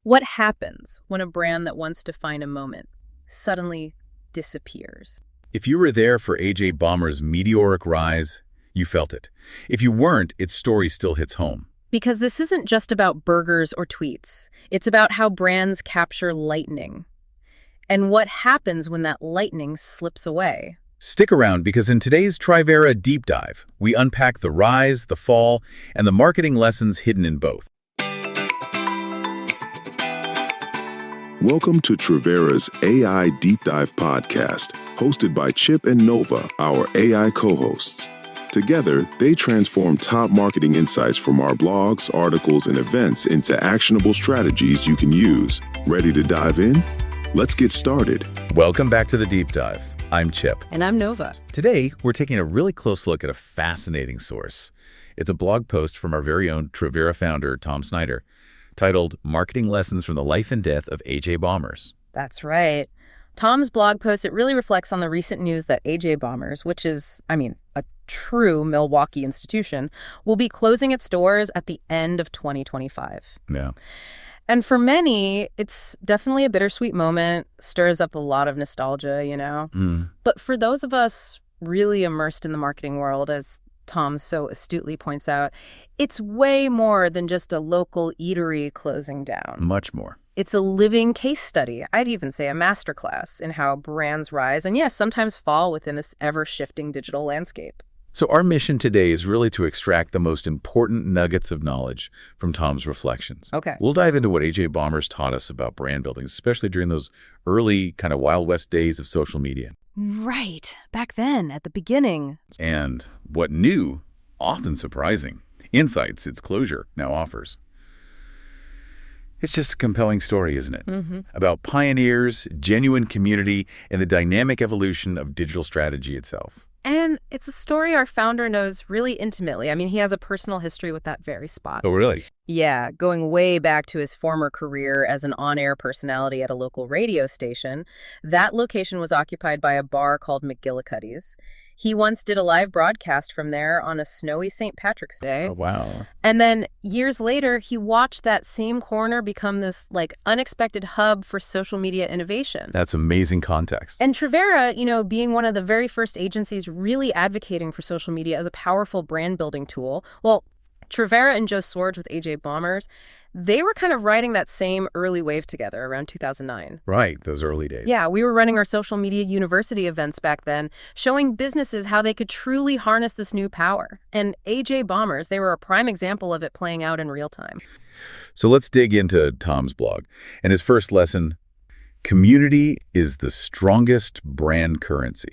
What happens when a brand that wants to find a moment suddenly disappears? If you were there for AJ Bomber's meteoric rise, you felt it. If you weren't, its story still hits home. Because this isn't just about burgers or tweets. It's about how brands capture lightning and what happens when that lightning slips away. Stick around because in today's Trivera Deep Dive, we unpack the rise, the fall, and the marketing lessons hidden in both. Welcome to Trivera's AI Deep Dive podcast, hosted by Chip and Nova, our AI co-hosts. Together, they transform top marketing insights from our blogs, articles, and events into actionable strategies you can use. Ready to dive in? Let's get started. Welcome back to the Deep Dive. I'm Chip. And I'm Nova. Today, we're taking a really close look at a fascinating source. It's a blog post from our very own Trivera founder, Tom Snyder, titled Marketing Lessons from the Life and Death of AJ Bombers. That's right. Tom's blog post, it really reflects on the recent news that AJ Bombers, which is, a true Milwaukee institution, will be closing its doors at the end of 2025. Yeah. And for many, it's definitely a bittersweet moment, stirs up a lot of nostalgia, But for those of us really immersed in the marketing world, as Tom so astutely points out, it's way more than just a local eatery closing down. Much more. It's a living case study. I'd even say a masterclass in how brands rise and, yes, sometimes fall within this ever-shifting digital landscape. So our mission today is really to extract the most important nuggets of knowledge from Tom's reflections. Okay. We'll dive into what AJ Bombers taught us about brand building, especially during those early kind of Wild West days of social media. Right. Back then, at the beginning. And what new, often surprising, insights its closure now offers. It's just a compelling story, isn't it? Mm-hmm. About pioneers, genuine community, and the dynamic evolution of digital strategy itself. And it's a story our founder knows really intimately. He has a personal history with that very spot. Oh, really? Yeah, going way back to his former career as an on-air personality at a local radio station. That location was occupied by a bar called McGillicuddy's. He once did a live broadcast from there on a snowy St. Patrick's Day. Oh, wow. And then years later, he watched that same corner become this unexpected hub for social media innovation. That's amazing context. And Trivera, being one of the very first agencies really advocating for social media as a powerful brand building tool. Well, Trivera and Joe Sorge with AJ Bombers, they were kind of riding that same early wave together around 2009. Right, those early days. Yeah, we were running our social media university events back then, showing businesses how they could truly harness this new power. And AJ Bombers, they were a prime example of it playing out in real time. So let's dig into Tom's blog. And his first lesson, community is the strongest brand currency.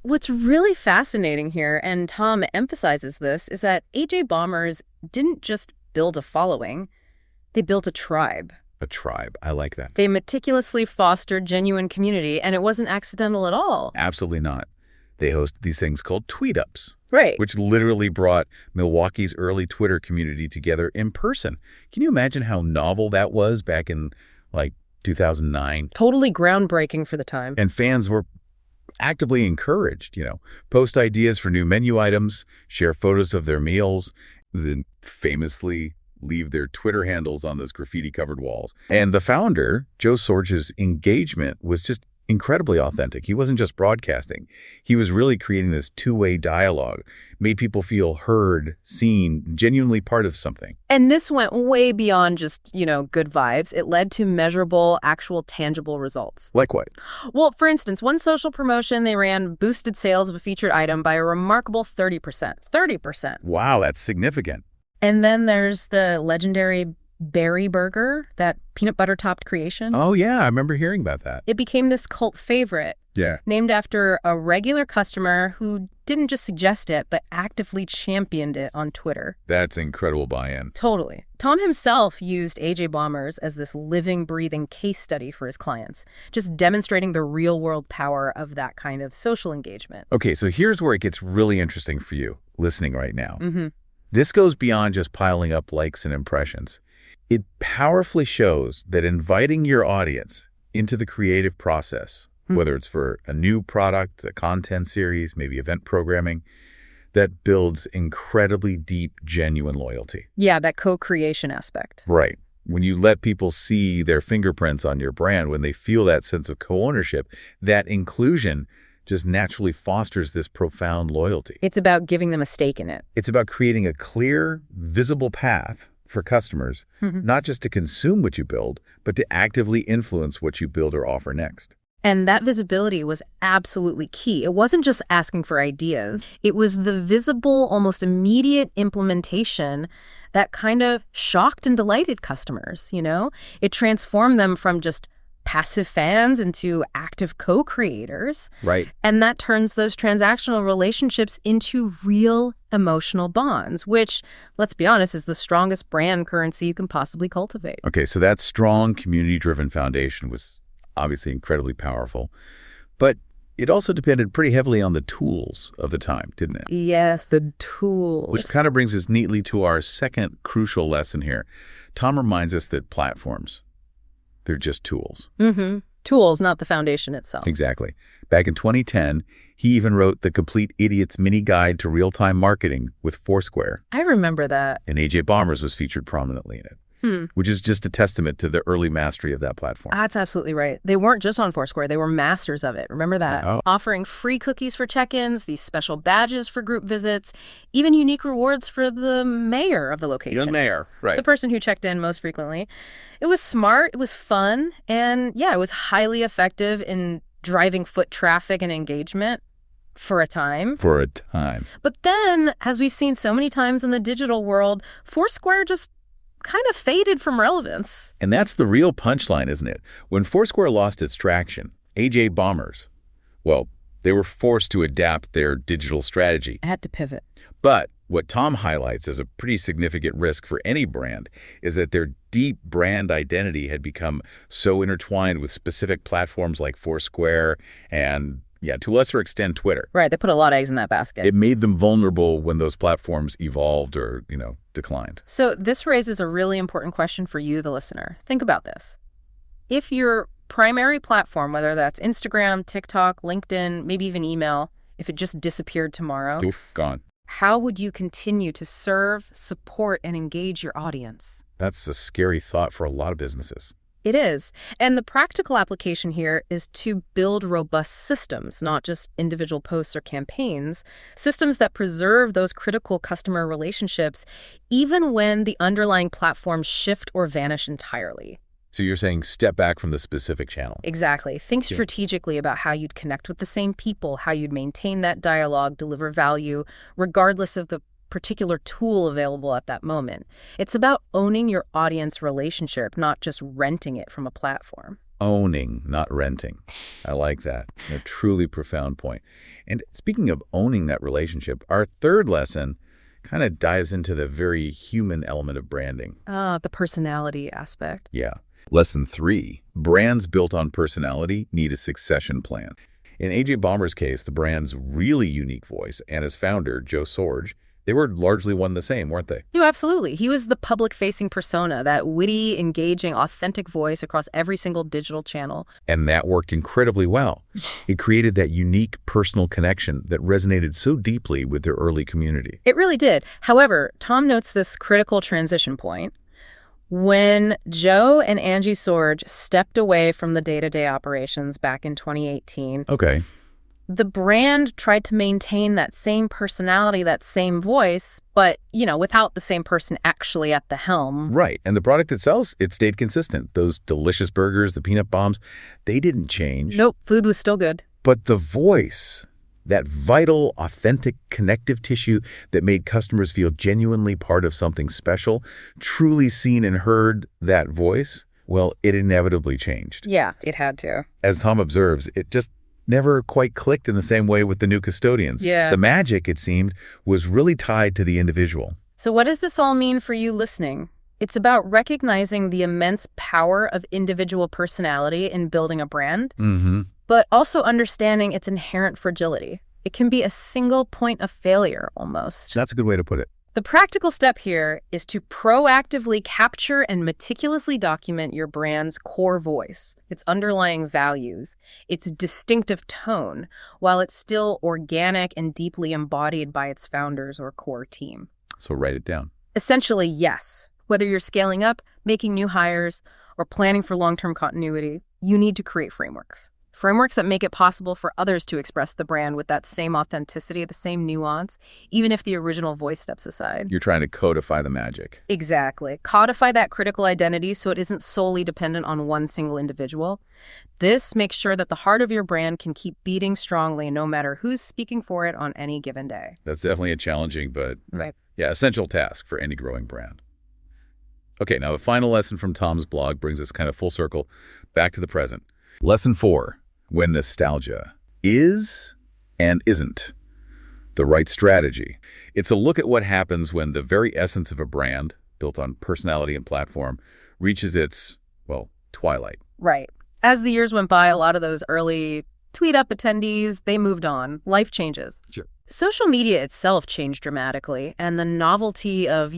What's really fascinating here, and Tom emphasizes this, is that AJ Bombers didn't just build a following. They built a tribe. A tribe. I like that. They meticulously fostered genuine community, and it wasn't accidental at all. Absolutely not. They hosted these things called tweet-ups. Right. Which literally brought Milwaukee's early Twitter community together in person. Can you imagine how novel that was back in, 2009? Totally groundbreaking for the time. And fans were actively encouraged, post ideas for new menu items, share photos of their meals, then famously leave their Twitter handles on those graffiti-covered walls. And the founder, Joe Sorge's engagement was just incredibly authentic. He wasn't just broadcasting. He was really creating this two-way dialogue, made people feel heard, seen, genuinely part of something. And this went way beyond just, good vibes. It led to measurable, actual, tangible results. Like what? Well, for instance, one social promotion they ran boosted sales of a featured item by a remarkable 30%. 30%. Wow, that's significant. And then there's the legendary Berry Burger, that peanut butter topped creation. Oh, yeah, I remember hearing about that. It became this cult favorite. Yeah. Named after a regular customer who didn't just suggest it, but actively championed it on Twitter. That's incredible buy-in. Totally. Tom himself used AJ Bombers as this living, breathing case study for his clients, just demonstrating the real-world power of that kind of social engagement. Okay, so here's where it gets really interesting for you, listening right now. Mm-hmm. This goes beyond just piling up likes and impressions. It powerfully shows that inviting your audience into the creative process, whether it's for a new product, a content series, maybe event programming, that builds incredibly deep, genuine loyalty. Yeah, that co-creation aspect. Right. When you let people see their fingerprints on your brand, when they feel that sense of co-ownership, that inclusion just naturally fosters this profound loyalty. It's about giving them a stake in it. It's about creating a clear, visible path for customers, not just to consume what you build, but to actively influence what you build or offer next. And that visibility was absolutely key. It wasn't just asking for ideas. It was the visible, almost immediate implementation that kind of shocked and delighted customers, you know? It transformed them from just passive fans into active co-creators. Right. And that turns those transactional relationships into real emotional bonds, which, let's be honest, is the strongest brand currency you can possibly cultivate. Okay, so that strong community-driven foundation was obviously incredibly powerful, but it also depended pretty heavily on the tools of the time, didn't it? Yes, the tools. Which kind of brings us neatly to our second crucial lesson here. Tom reminds us that platforms, they're just tools. Tools, not the foundation itself. Exactly. Back in 2010, he even wrote The Complete Idiot's Mini Guide to Real-Time Marketing with Foursquare. I remember that. And AJ Bombers was featured prominently in it. Which is just a testament to the early mastery of that platform. That's absolutely right. They weren't just on Foursquare. They were masters of it. Remember that? Oh. Offering free cookies for check-ins, these special badges for group visits, even unique rewards for the mayor of the location. The mayor, right. The person who checked in most frequently. It was smart, it was fun, and yeah, it was highly effective in driving foot traffic and engagement for a time. For a time. But then, as we've seen so many times in the digital world, Foursquare just kind of faded from relevance. And that's the real punchline, isn't it? When Foursquare lost its traction, AJ Bombers, well, they were forced to adapt their digital strategy. I had to pivot. But what Tom highlights as a pretty significant risk for any brand is that their deep brand identity had become so intertwined with specific platforms like Foursquare and, to a lesser extent, Twitter. Right, they put a lot of eggs in that basket. It made them vulnerable when those platforms evolved or, declined. So this raises a really important question for you, the listener. Think about this. If your primary platform, whether that's Instagram, TikTok, LinkedIn, maybe even email, if it just disappeared tomorrow, Gone. How would you continue to serve, support, and engage your audience? That's a scary thought for a lot of businesses. It is. And the practical application here is to build robust systems, not just individual posts or campaigns, systems that preserve those critical customer relationships, even when the underlying platforms shift or vanish entirely. So you're saying step back from the specific channel. Exactly. Think strategically about how you'd connect with the same people, how you'd maintain that dialogue, deliver value, regardless of the particular tool available at that moment. It's about owning your audience relationship, not just renting it from a platform. Owning, not renting. I like that. A truly profound point. And speaking of owning that relationship, our third lesson kind of dives into the very human element of branding. The personality aspect. Yeah. Lesson 3, brands built on personality need a succession plan. In AJ Bomber's case, the brand's really unique voice and his founder, Joe Sorge, they were largely one and the same, weren't they? No, absolutely. He was the public-facing persona, that witty, engaging, authentic voice across every single digital channel. And that worked incredibly well. It created that unique personal connection that resonated so deeply with their early community. It really did. However, Tom notes this critical transition point. When Joe and Angie Sorge stepped away from the day-to-day operations back in 2018, the brand tried to maintain that same personality, that same voice, but, without the same person actually at the helm. Right. And the product itself, it stayed consistent. Those delicious burgers, the peanut bombs, they didn't change. Nope, food was still good. But the voice, that vital, authentic, connective tissue that made customers feel genuinely part of something special, truly seen and heard that voice, well, it inevitably changed. Yeah, it had to. As Tom observes, it just never quite clicked in the same way with the new custodians. Yeah. The magic, it seemed, was really tied to the individual. So what does this all mean for you listening? It's about recognizing the immense power of individual personality in building a brand, but also understanding its inherent fragility. It can be a single point of failure, almost. That's a good way to put it. The practical step here is to proactively capture and meticulously document your brand's core voice, its underlying values, its distinctive tone, while it's still organic and deeply embodied by its founders or core team. So write it down. Essentially, yes. Whether you're scaling up, making new hires, or planning for long-term continuity, you need to create frameworks. Frameworks that make it possible for others to express the brand with that same authenticity, the same nuance, even if the original voice steps aside. You're trying to codify the magic. Exactly. Codify that critical identity so it isn't solely dependent on one single individual. This makes sure that the heart of your brand can keep beating strongly no matter who's speaking for it on any given day. That's definitely a challenging but Right. essential task for any growing brand. Okay, now the final lesson from Tom's blog brings us kind of full circle back to the present. Lesson 4. When nostalgia is and isn't the right strategy. It's a look at what happens when the very essence of a brand, built on personality and platform, reaches its, twilight. Right. As the years went by, a lot of those early tweet-up attendees, they moved on. Life changes. Sure. Social media itself changed dramatically, and the novelty of,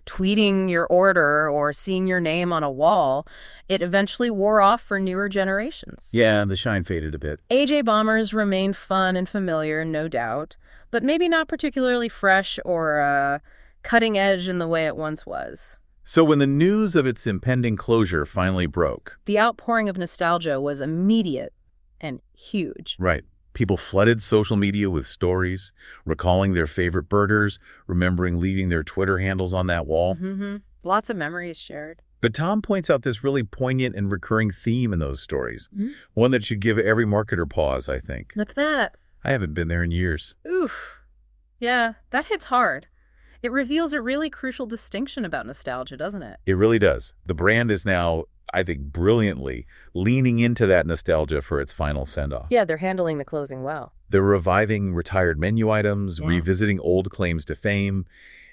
tweeting your order or seeing your name on a wall, it eventually wore off for newer generations. Yeah, the shine faded a bit. AJ bombers remained fun and familiar, no doubt, but maybe not particularly fresh or cutting edge in the way it once was. So when the news of its impending closure finally broke, The outpouring of nostalgia was immediate and huge. right, people flooded social media with stories, recalling their favorite burgers, remembering leaving their Twitter handles on that wall. Mm-hmm. Lots of memories shared. But Tom points out this really poignant and recurring theme in those stories, one that should give every marketer pause, I think. What's that? I haven't been there in years. Oof. Yeah, that hits hard. It reveals a really crucial distinction about nostalgia, doesn't it? It really does. The brand is now, I think, brilliantly leaning into that nostalgia for its final send-off. Yeah, they're handling the closing well. They're reviving retired menu items, Yeah. revisiting old claims to fame,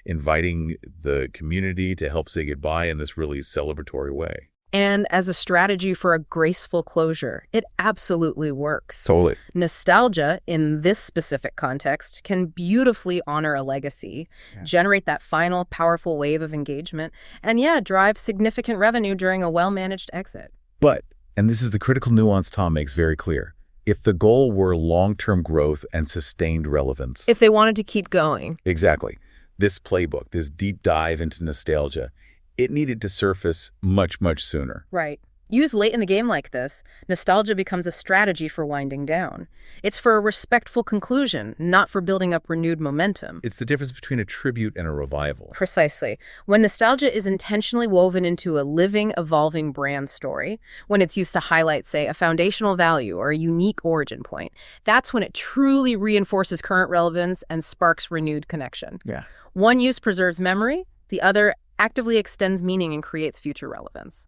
inviting the community to help say goodbye in this really celebratory way. And as a strategy for a graceful closure, it absolutely works. Totally. Nostalgia, in this specific context, can beautifully honor a legacy, generate that final powerful wave of engagement, and drive significant revenue during a well-managed exit. But, and this is the critical nuance Tom makes very clear, if the goal were long-term growth and sustained relevance. If they wanted to keep going. Exactly. This playbook, this deep dive into nostalgia, it needed to surface much, much sooner. Right. Used late in the game like this, nostalgia becomes a strategy for winding down. It's for a respectful conclusion, not for building up renewed momentum. It's the difference between a tribute and a revival. Precisely. When nostalgia is intentionally woven into a living, evolving brand story, when it's used to highlight, say, a foundational value or a unique origin point, that's when it truly reinforces current relevance and sparks renewed connection. Yeah. One use preserves memory, the other actively extends meaning and creates future relevance.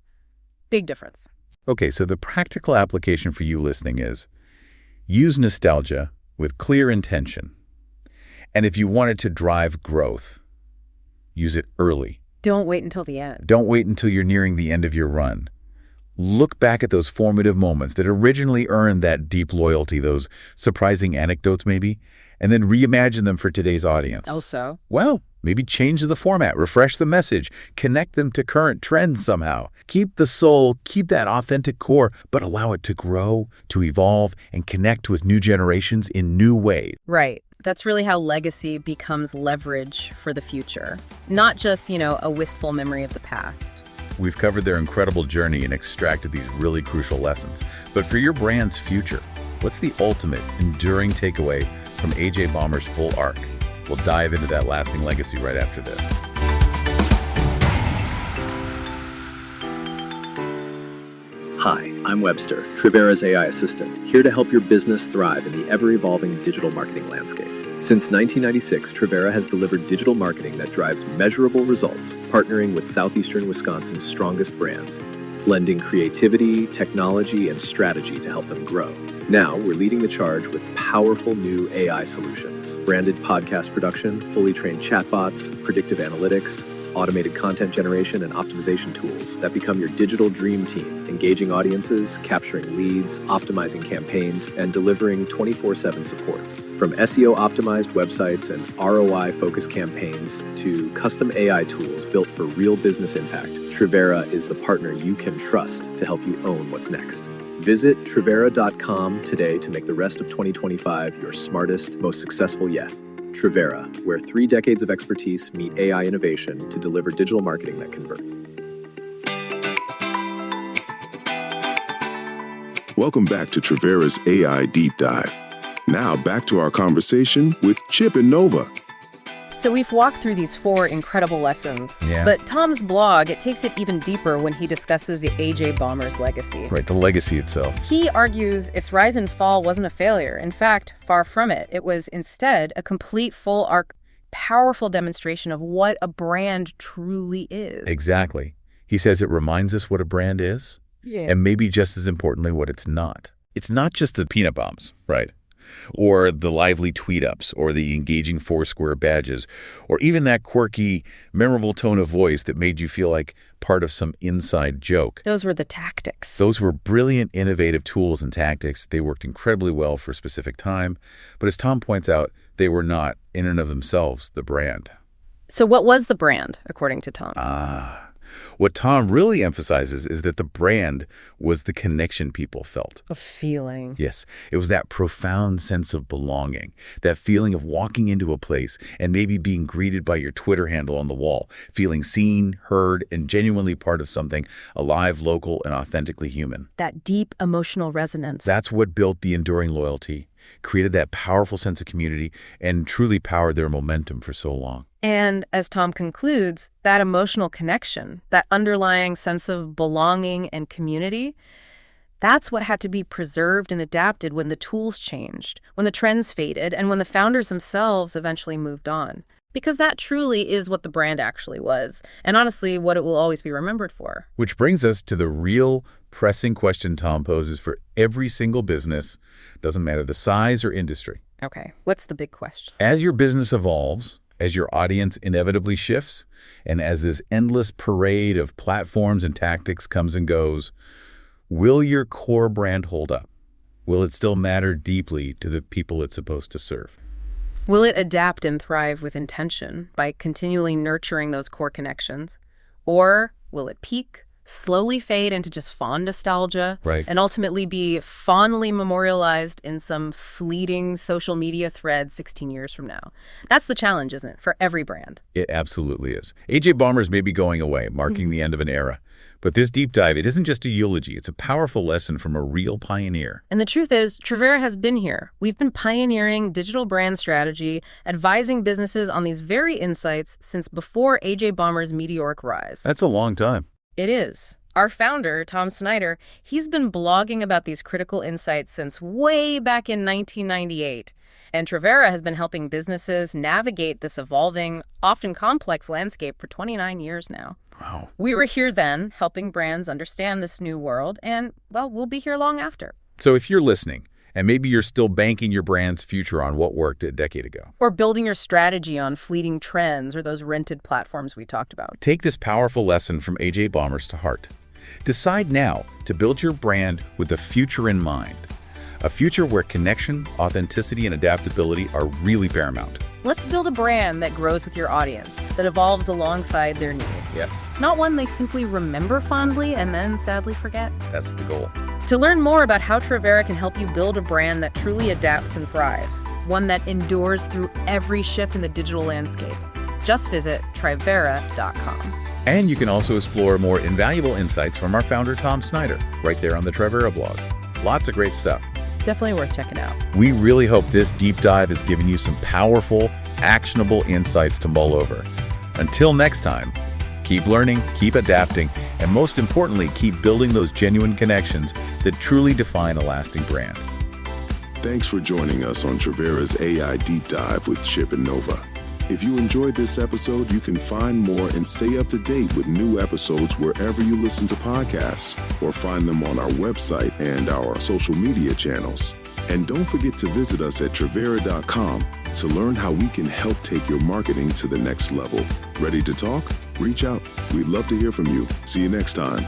Big difference. Okay, so the practical application for you listening is use nostalgia with clear intention. And if you want it to drive growth, use it early. Don't wait until the end. Don't wait until you're nearing the end of your run. Look back at those formative moments that originally earned that deep loyalty, those surprising anecdotes maybe, and then reimagine them for today's audience. Also, Well, maybe change the format, refresh the message, connect them to current trends somehow. Keep the soul, keep that authentic core, but allow it to grow, to evolve, and connect with new generations in new ways. right. That's really how legacy becomes leverage for the future. Not just, a wistful memory of the past. We've covered their incredible journey and extracted these really crucial lessons. But for your brand's future, what's the ultimate, enduring takeaway from AJ Bomber's full arc? We'll dive into that lasting legacy right after this. Hi, I'm Webster, Trivera's AI assistant, here to help your business thrive in the ever-evolving digital marketing landscape. Since 1996, Trivera has delivered digital marketing that drives measurable results, partnering with southeastern Wisconsin's strongest brands, blending creativity, technology, and strategy to help them grow. Now, we're leading the charge with powerful new AI solutions, branded podcast production, fully trained chatbots, predictive analytics, automated content generation, and optimization tools that become your digital dream team, engaging audiences, capturing leads, optimizing campaigns, and delivering 24/7 support. From SEO-optimized websites and ROI-focused campaigns to custom AI tools built for real business impact, Trivera is the partner you can trust to help you own what's next. Visit Trivera.com today to make the rest of 2025 your smartest, most successful yet. Trivera, where 3 decades of expertise meet AI innovation to deliver digital marketing that converts. Welcome back to Trivera's AI Deep Dive. Now back to our conversation with Chip and Nova. So we've walked through these 4 incredible lessons. Yeah. But Tom's blog, it takes it even deeper when he discusses the AJ Bomber's legacy. Right, the legacy itself. He argues its rise and fall wasn't a failure. In fact, far from it. It was instead a complete full arc, powerful demonstration of what a brand truly is. Exactly. He says it reminds us what a brand is, and maybe just as importantly, what it's not. It's not just the peanut bombs, right? Or the lively tweet-ups, or the engaging Foursquare badges, or even that quirky, memorable tone of voice that made you feel like part of some inside joke. Those were the tactics. Those were brilliant, innovative tools and tactics. They worked incredibly well for a specific time. But as Tom points out, they were not, in and of themselves, the brand. So what was the brand, according to Tom? What Tom really emphasizes is that the brand was the connection people felt. A feeling. Yes, it was that profound sense of belonging, that feeling of walking into a place and maybe being greeted by your Twitter handle on the wall, feeling seen, heard, and genuinely part of something alive, local, and authentically human. That deep emotional resonance. That's what built the enduring loyalty, created that powerful sense of community, and truly powered their momentum for so long. And as Tom concludes, that emotional connection, that underlying sense of belonging and community, that's what had to be preserved and adapted when the tools changed, when the trends faded, and when the founders themselves eventually moved on. Because that truly is what the brand actually was, and honestly, what it will always be remembered for. Which brings us to the real pressing question Tom poses for every single business, doesn't matter the size or industry. Okay, what's the big question? As your business evolves, as your audience inevitably shifts, and as this endless parade of platforms and tactics comes and goes, will your core brand hold up? Will it still matter deeply to the people it's supposed to serve? Will it adapt and thrive with intention by continually nurturing those core connections? Or will it peak, slowly fade into just fond nostalgia, Right. and ultimately be fondly memorialized in some fleeting social media thread 16 years from now? That's the challenge, isn't it, for every brand? It absolutely is. AJ Bombers may be going away, marking the end of an era. But this deep dive, it isn't just a eulogy. It's a powerful lesson from a real pioneer. And the truth is, Trivera has been here. We've been pioneering digital brand strategy, advising businesses on these very insights since before AJ Bomber's meteoric rise. That's a long time. It is. Our founder, Tom Snyder, he's been blogging about these critical insights since way back in 1998. And Trivera has been helping businesses navigate this evolving, often complex landscape for 29 years now. Wow. We were here then, helping brands understand this new world, and, well, we'll be here long after. So if you're listening, and maybe you're still banking your brand's future on what worked a decade ago, Or building your strategy on fleeting trends or those rented platforms we talked about. take this powerful lesson from AJ Bombers to heart. Decide now to build your brand with the future in mind. A future where connection, authenticity, and adaptability are really paramount. Let's build a brand that grows with your audience, that evolves alongside their needs. Yes, Not one they simply remember fondly and then sadly forget. that's the goal. To learn more about how Trivera can help you build a brand that truly adapts and thrives, one that endures through every shift in the digital landscape, just visit Trivera.com. And you can also explore more invaluable insights from our founder, Tom Snyder, right there on the Trivera blog. Lots of great stuff. Definitely worth checking out. We really hope this deep dive has given you some powerful, actionable insights to mull over. Until next time, keep learning, keep adapting, and most importantly, keep building those genuine connections that truly define a lasting brand. Thanks for joining us on Trivera's AI Deep Dive with Chip and Nova. If you enjoyed this episode, you can find more and stay up to date with new episodes wherever you listen to podcasts, or find them on our website and our social media channels. And don't forget to visit us at Trivera.com to learn how we can help take your marketing to the next level. Ready to talk? Reach out. We'd love to hear from you. See you next time.